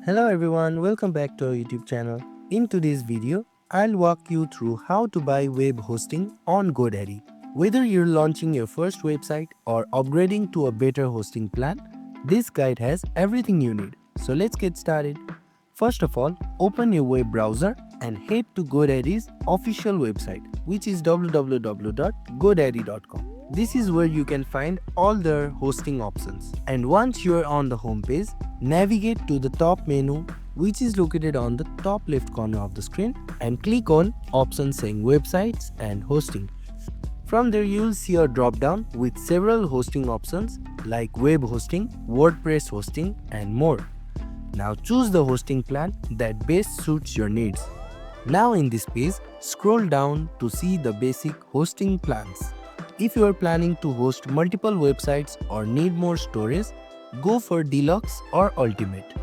Hello everyone, welcome back to our YouTube channel. In today's video, I'll walk you through how to buy web hosting on GoDaddy. Whether you're launching your first website or upgrading to a better hosting plan, this guide has everything you need. So let's get started. First of all, open your web browser and head to GoDaddy's official website, which is www.godaddy.com. This is where you can find all their hosting options. And once you are on the home page, navigate to the top menu, which is located on the top left corner of the screen, and click on options saying websites and hosting. From there, you will see a drop down with several hosting options like web hosting, WordPress hosting, and more. Now choose the hosting plan that best suits your needs. Now in this page, scroll down to see the basic hosting plans. If you are planning to host multiple websites or need more storage, go for Deluxe or Ultimate.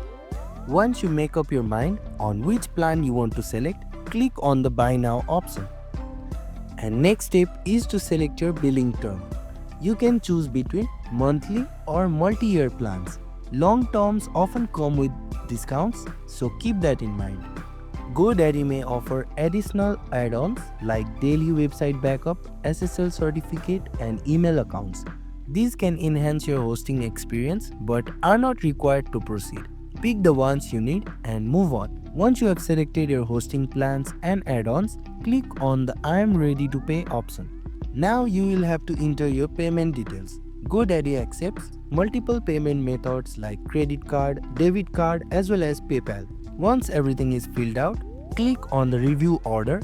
Once you make up your mind on which plan you want to select, click on the Buy Now option. And next step is to select your billing term. You can choose between monthly or multi-year plans. Long terms often come with discounts, so keep that in mind. GoDaddy may offer additional add-ons like daily website backup, SSL certificate, and email accounts. These can enhance your hosting experience but are not required to proceed. Pick the ones you need and move on. Once you have selected your hosting plans and add-ons, click on the I am ready to pay option. Now you will have to enter your payment details. GoDaddy accepts multiple payment methods like credit card, debit card, as well as PayPal. Once everything is filled out, click on the review order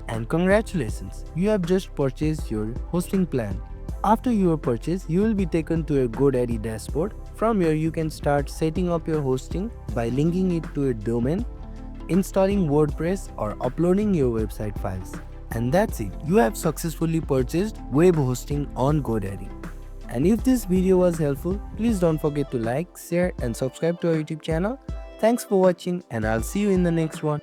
and congratulations, you have just purchased your hosting plan. After your purchase, you will be taken to a GoDaddy dashboard. From here, you can start setting up your hosting by linking it to a domain, installing WordPress, or uploading your website files. And that's it. You have successfully purchased web hosting on GoDaddy. And if this video was helpful, please don't forget to like, share, and subscribe to our YouTube channel. Thanks for watching, and I'll see you in the next one.